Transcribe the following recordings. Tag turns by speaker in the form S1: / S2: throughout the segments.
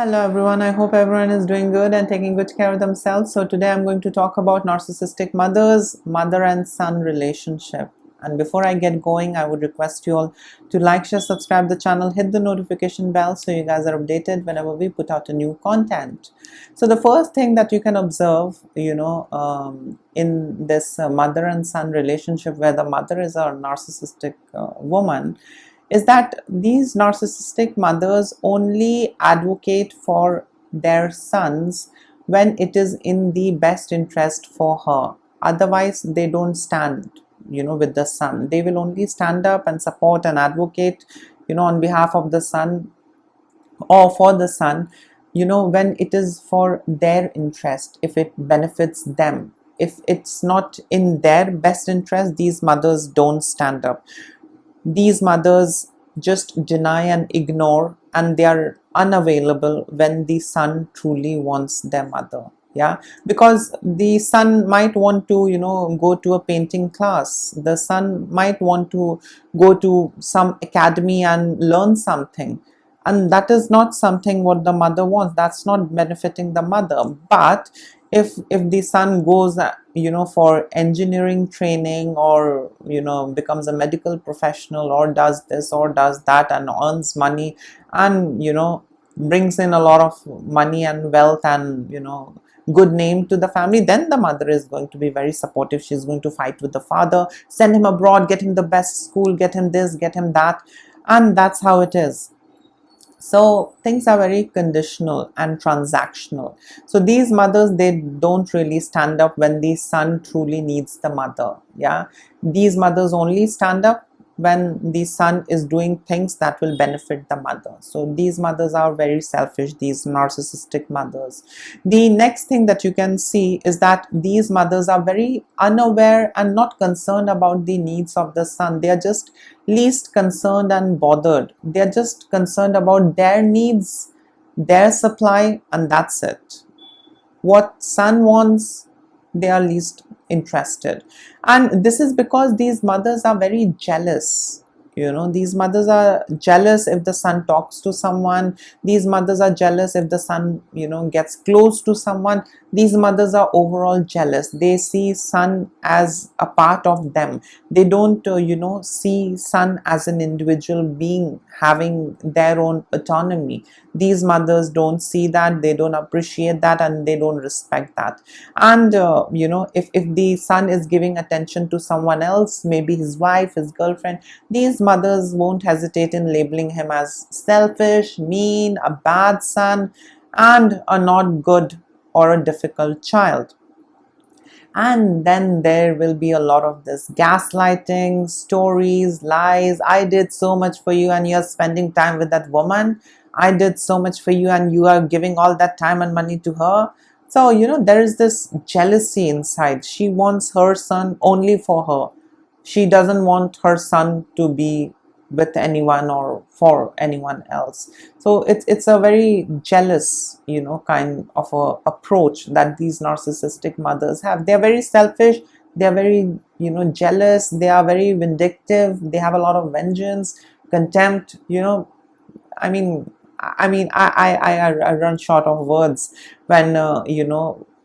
S1: Hello everyone, I hope everyone is doing good and taking good care of themselves. So today I'm going to talk about narcissistic mothers, mother and son relationship. And before I get going, I would request you all to like, share, subscribe the channel, hit the notification bell so you guys are updated whenever we put out a new content. So the first thing that you can observe, in this mother and son relationship where the mother is a narcissistic woman, is that these narcissistic mothers only advocate for their sons when it is in the best interest for her. Otherwise, they don't stand, with the son. They will only stand up and support and advocate, on behalf of the son or for the son, when it is for their interest, if it benefits them. If it's not in their best interest, these mothers don't stand up. These mothers just deny and ignore, and they are unavailable when the son truly wants their mother. Yeah, because the son might want to go to a painting class, the son might want to go to some academy and learn something, and that is not something what the mother wants. That's not benefiting the mother. But if the son goes for engineering training, or becomes a medical professional, or does this or does that and earns money, and brings in a lot of money and wealth and good name to the family, then the mother is going to be very supportive. She's going to fight with the father, send him abroad, get him the best school, get him this, get him that. And that's how it is. So things are very conditional and transactional. So these mothers, they don't really stand up when the son truly needs the mother. Yeah, these mothers only stand up when the son is doing things that will benefit the mother. So these mothers are very selfish, these narcissistic mothers. The next thing that you can see is that these mothers are very unaware and not concerned about the needs of the son. They are just least concerned and bothered. They are just concerned about their needs, their supply, and that's it. What son wants, they are least interested. And this is because these mothers are very jealous. These mothers are jealous if the son talks to someone. These mothers are jealous if the son gets close to someone. These mothers are overall jealous. They see son as a part of them. They don't see son as an individual being having their own autonomy. These mothers don't see that, they don't appreciate that, and they don't respect that. And if the son is giving attention to someone else, maybe his wife, his girlfriend, these mothers won't hesitate in labeling him as selfish, mean, a bad son, and a not good or a difficult child. And then there will be a lot of this gaslighting, stories, lies. I did so much for you and you're spending time with that woman. I did so much for you and you are giving all that time and money to her. So there is this jealousy inside. She wants her son only for her. She doesn't want her son to be with anyone or for anyone else. So it's a very jealous kind of a approach that these narcissistic mothers have. They're very selfish, they're very jealous, they are very vindictive, they have a lot of vengeance, contempt. I run short of words when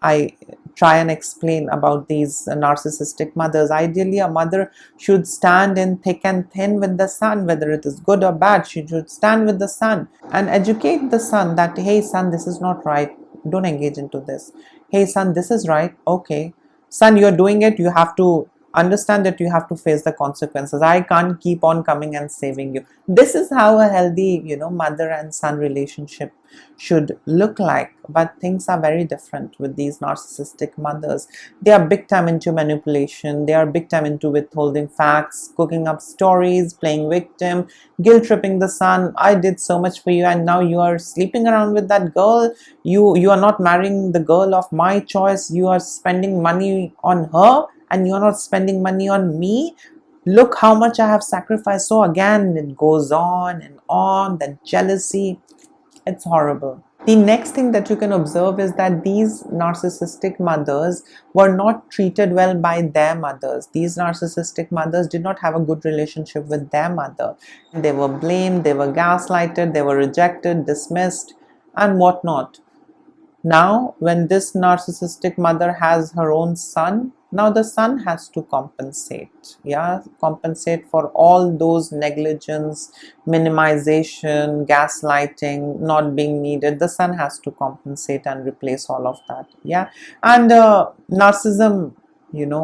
S1: I try and explain about these narcissistic mothers. Ideally, a mother should stand in thick and thin with the son, whether it is good or bad. She should stand with the son and educate the son that, hey son, this is not right, don't engage into this. Hey son, this is right. Okay son, you're doing it, you have to understand that you have to face the consequences. I can't keep on coming and saving you. This is how a healthy mother and son relationship should look like. But things are very different with these narcissistic mothers. They are big time into manipulation, they are big time into withholding facts, cooking up stories, playing victim, guilt tripping the son. I did so much for you and now you are sleeping around with that girl. You are not marrying the girl of my choice, you are spending money on her and you're not spending money on me. Look how much I have sacrificed. So again, it goes on and on, that jealousy. It's horrible. The next thing that you can observe is that these narcissistic mothers were not treated well by their mothers. These narcissistic mothers did not have a good relationship with their mother. They were blamed, they were gaslighted, they were rejected, dismissed, and whatnot. Now, when this narcissistic mother has her own son, now the son has to compensate. Yeah, compensate for all those negligence, minimization, gaslighting, not being needed. The son has to compensate and replace all of that. Yeah, and narcissism,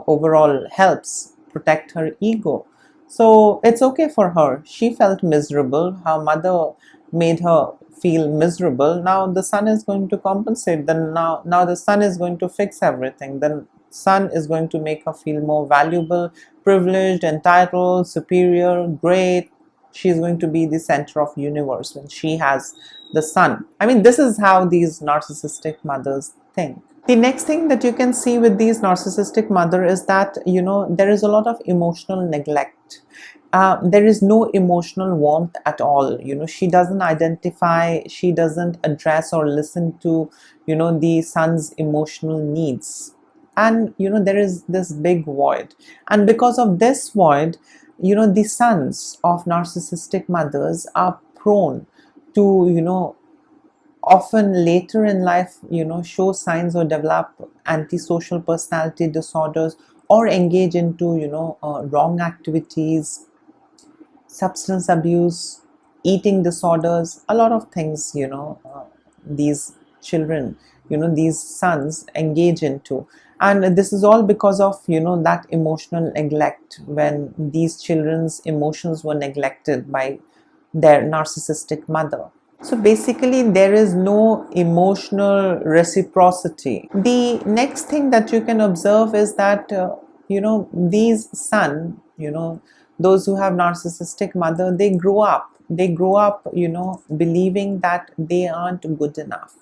S1: overall helps protect her ego. So it's okay for her. She felt miserable. Her mother made her feel miserable. Now the son is going to compensate. Then now the son is going to fix everything. Then son is going to make her feel more valuable, privileged, entitled, superior, great. She's going to be the center of universe when she has the son. I mean, this is how these narcissistic mothers think. The next thing that you can see with these narcissistic mother is that there is a lot of emotional neglect. There is no emotional warmth at all. She doesn't identify, she doesn't address or listen to the son's emotional needs, and there is this big void. And because of this void, the sons of narcissistic mothers are prone to often later in life show signs or develop antisocial personality disorders, or engage into wrong activities, substance abuse, eating disorders, a lot of things these children, these sons engage into. And this is all because of that emotional neglect, when these children's emotions were neglected by their narcissistic mother. So basically there is no emotional reciprocity. The next thing that you can observe is that these son, those who have narcissistic mother, they grow up believing that they aren't good enough.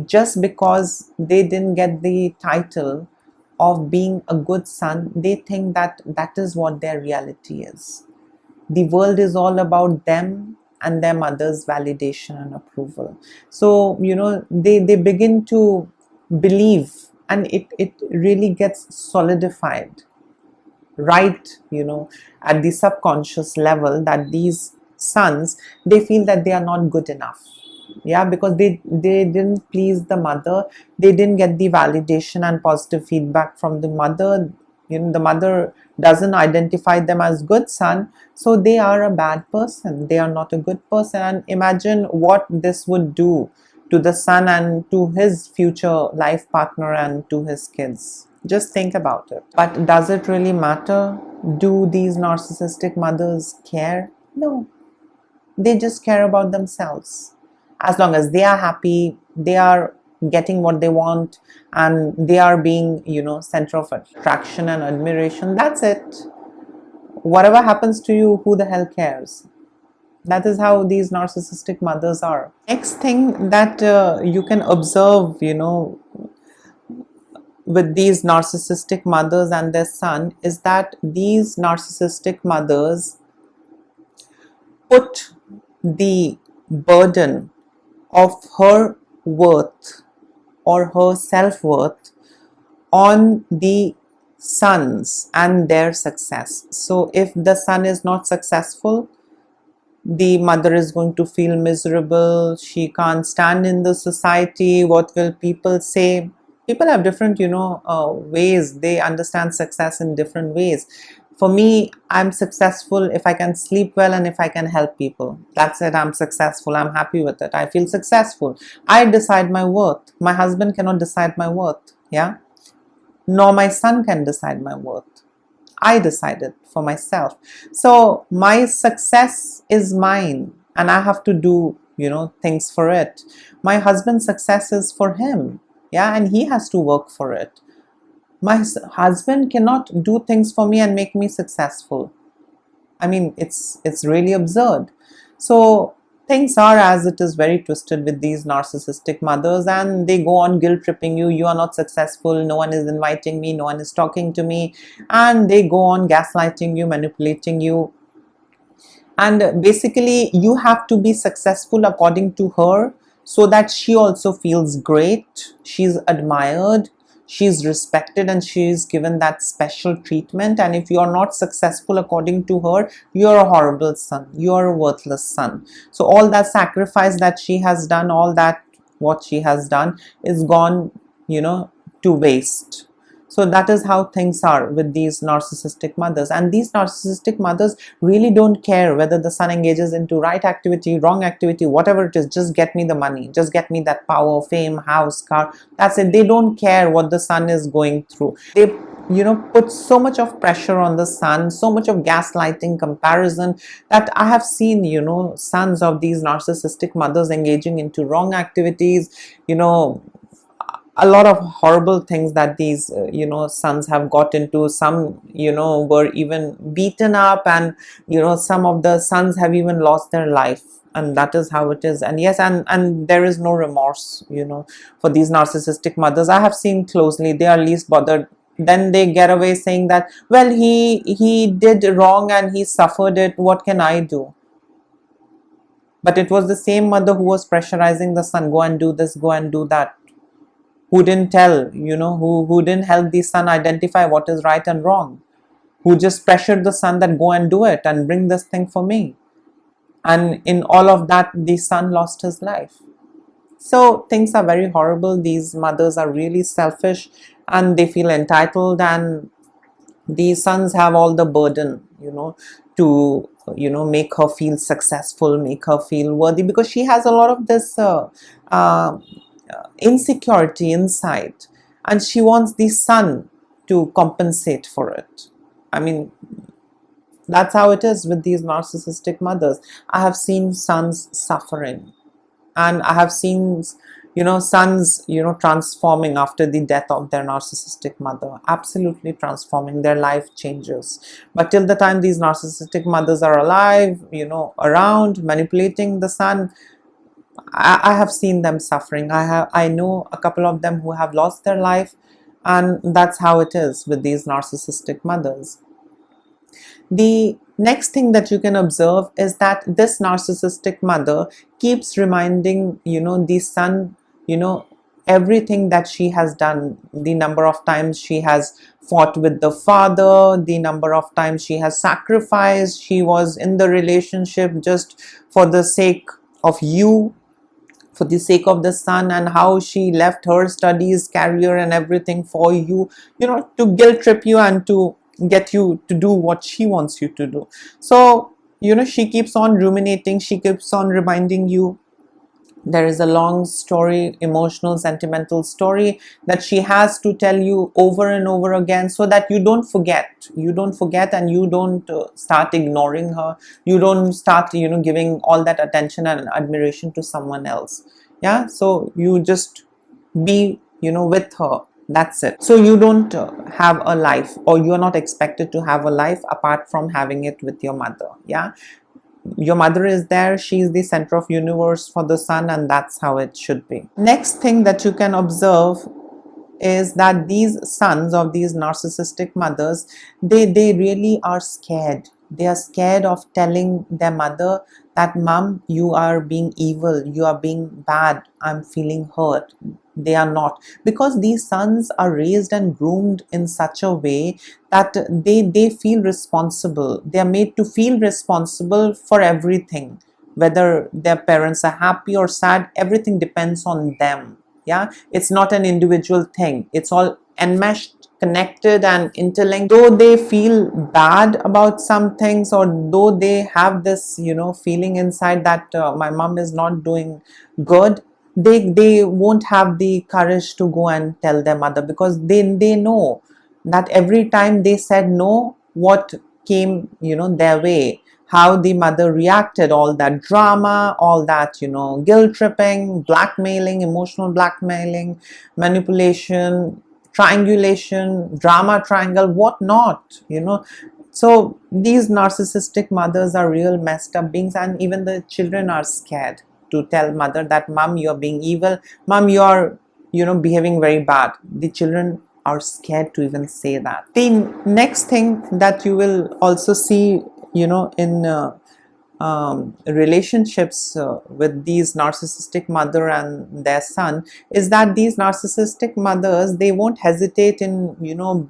S1: Just because they didn't get the title of being a good son, they think that that is what their reality is. The world is all about them and their mother's validation and approval. So they begin to believe, and it really gets solidified right at the subconscious level, that these sons, they feel that they are not good enough. Yeah, because they didn't please the mother, they didn't get the validation and positive feedback from the mother. The mother doesn't identify them as good son, so they are a bad person, they are not a good person. And imagine what this would do to the son and to his future life partner and to his kids. Just think about it. But does it really matter? Do these narcissistic mothers care? No, they just care about themselves. As long as they are happy, they are getting what they want, and they are being center of attraction and admiration, that's it. Whatever happens to you, who the hell cares? That is how these narcissistic mothers are. Next thing that you can observe with these narcissistic mothers and their son is that these narcissistic mothers put the burden of her worth or her self-worth on the sons and their success. So if the son is not successful, the mother is going to feel miserable. She can't stand in the society. What will people say? People have different ways. They understand success in different ways. For me, I'm successful if I can sleep well and if I can help people. That's it. I'm successful. I'm happy with it. I feel successful. I decide my worth. My husband cannot decide my worth. Yeah, nor my son can decide my worth. I decided for myself. So my success is mine, and I have to do things for it. My husband's success is for him. Yeah, and he has to work for it. My husband cannot do things for me and make me successful. I mean, it's really absurd. So things are as it is very twisted with these narcissistic mothers, and they go on guilt tripping you. You are not successful, no one is inviting me, no one is talking to me, and they go on gaslighting you, manipulating you. And basically you have to be successful according to her, so that she also feels great, she's admired, she's respected and she's given that special treatment. And if you're not successful according to her, you're a horrible son, you're a worthless son. So all that sacrifice that she has done, all that what she has done is gone, to waste. So that is how things are with these narcissistic mothers. And these narcissistic mothers really don't care whether the son engages into right activity, wrong activity, whatever it is. Just get me the money, just get me that power, fame, house, car. That's it. They don't care what the son is going through. They put so much of pressure on the son, so much of gaslighting, comparison, that I have seen sons of these narcissistic mothers engaging into wrong activities, a lot of horrible things that these sons have got into. Some were even beaten up, and some of the sons have even lost their life. And that is how it is. And yes, and there is no remorse for these narcissistic mothers. I have seen closely, they are least bothered. Then they get away saying that, well, he did wrong and he suffered it, what can I do? But it was the same mother who was pressurizing the son, go and do this, go and do that, who didn't tell, who didn't help the son identify what is right and wrong, who just pressured the son that go and do it and bring this thing for me. And in all of that, the son lost his life. So things are very horrible. These mothers are really selfish and they feel entitled, and the sons have all the burden, to make her feel successful, make her feel worthy, because she has a lot of this insecurity inside, and she wants the son to compensate for it. I mean, that's how it is with these narcissistic mothers. I have seen sons suffering, and I have seen sons transforming after the death of their narcissistic mother, absolutely transforming. Their life changes. But till the time these narcissistic mothers are alive, around manipulating the son, I have seen them suffering. I know a couple of them who have lost their life, and that's how it is with these narcissistic mothers. The next thing that you can observe is that this narcissistic mother keeps reminding the son everything that she has done, the number of times she has fought with the father, the number of times she has sacrificed, she was in the relationship just for the sake of you, for the sake of the son, and how she left her studies, career and everything for you, to guilt trip you and to get you to do what she wants you to do. So she keeps on ruminating, she keeps on reminding you. There is a long story, emotional, sentimental story that she has to tell you over and over again, so that you don't forget, and you don't start ignoring her, you don't start giving all that attention and admiration to someone else. Yeah, so you just be with her, that's it. So you don't have a life, or you are not expected to have a life apart from having it with your mother. Yeah, your mother is there, she is the center of universe for the son, and that's how it should be. Next thing that you can observe is that these sons of these narcissistic mothers, they really are scared. They are scared of telling their mother that, mom, you are being evil, you are being bad, I'm feeling hurt. They are not, because these sons are raised and groomed in such a way that they feel responsible. They are made to feel responsible for everything, whether their parents are happy or sad, everything depends on them. Yeah, it's not an individual thing, it's all enmeshed, connected and interlinked. Though they feel bad about some things, or though they have this feeling inside that my mom is not doing good, they won't have the courage to go and tell their mother, because they know that every time they said no, what came their way, how the mother reacted, all that drama, all that guilt tripping, blackmailing, emotional blackmailing, manipulation, triangulation, drama triangle, what not, so these narcissistic mothers are real messed up beings, and even the children are scared to tell mother that, mom, you're being evil, mom, you're behaving very bad. The children are scared to even say that. The next thing that you will also see in relationships with these narcissistic mother and their son is that these narcissistic mothers, they won't hesitate in,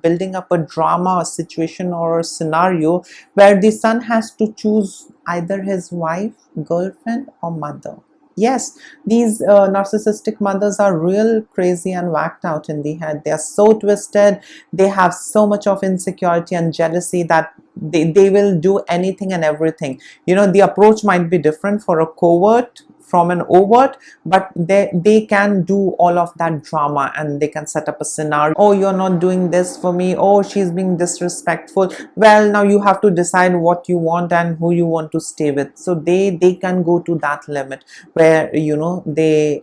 S1: building up a drama, a situation or a scenario where the son has to choose either his wife, girlfriend or mother. Yes, these narcissistic mothers are real crazy and whacked out in the head. They are so twisted. They have so much of insecurity and jealousy that they will do anything and everything. The approach might be different for a covert from an overt, but they can do all of that drama, and they can set up a scenario. Oh, you're not doing this for me. Oh, she's being disrespectful. Well, now you have to decide what you want and who you want to stay with. So they can go to that limit where they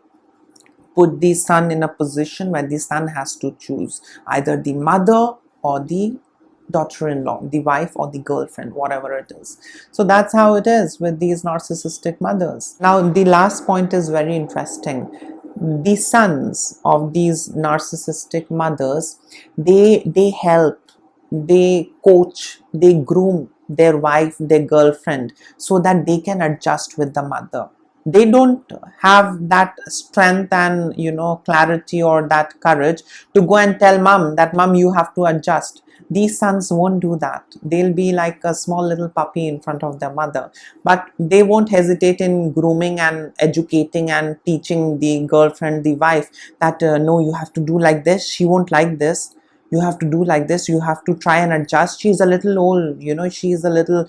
S1: put the son in a position where the son has to choose either the mother or the daughter-in-law, the wife or the girlfriend, whatever it is. So that's how it is with these narcissistic mothers. Now, the last point is very interesting. The sons of these narcissistic mothers, they help, they coach, they groom their wife, their girlfriend, so that they can adjust with the mother. They don't have that strength and clarity or that courage to go and tell mom that, mom, you have to adjust. These sons won't do that. They'll be like a small little puppy in front of their mother, but they won't hesitate in grooming and educating and teaching the girlfriend, the wife, that no, you have to do like this, she won't like this, you have to do like this, you have to try and adjust, she's a little old, she's a little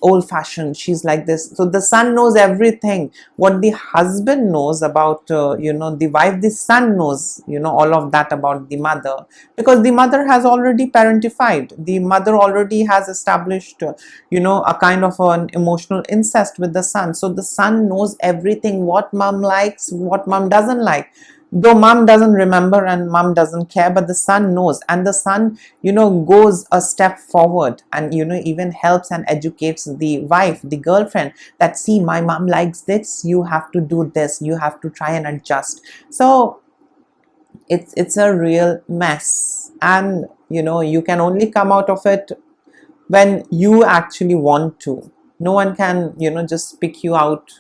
S1: old fashioned, she's like this. So the son knows everything what the husband knows about the wife. The son knows all of that about the mother, because the mother has already parentified, the mother already has established a kind of an emotional incest with the son. So the son knows everything, what mom likes, what mom doesn't like. Though mom doesn't remember and mom doesn't care, but the son knows, and the son goes a step forward and even helps and educates the wife, the girlfriend, that see, my mom likes this, you have to do this, you have to try and adjust. So it's a real mess, and you can only come out of it when you actually want to. No one can just pick you out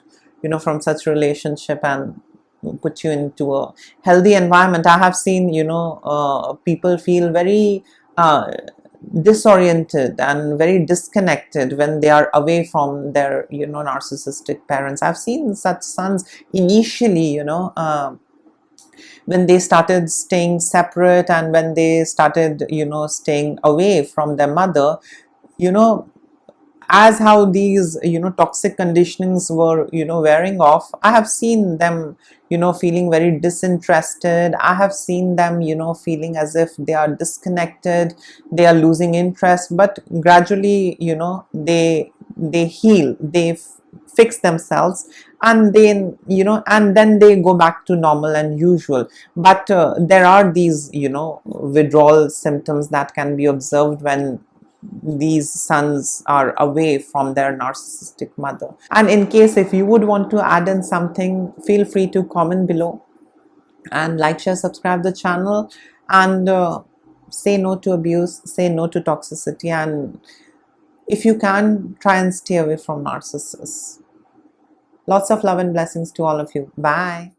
S1: from such relationship and put you into a healthy environment. I have seen people feel very disoriented and very disconnected when they are away from their narcissistic parents. I've seen such sons initially when they started staying separate, and when they started staying away from their mother, you know as how these toxic conditionings were wearing off, I have seen them feeling very disinterested. I have seen them feeling as if they are disconnected, they are losing interest. But gradually they heal, they fix themselves, and then and then they go back to normal and usual. But there are these withdrawal symptoms that can be observed when these sons are away from their narcissistic mother. And in case if you would want to add in something, feel free to comment below, and like, share, subscribe the channel, and say no to abuse, say no to toxicity, and if you can, try and stay away from narcissists. Lots of love and blessings to all of you. Bye.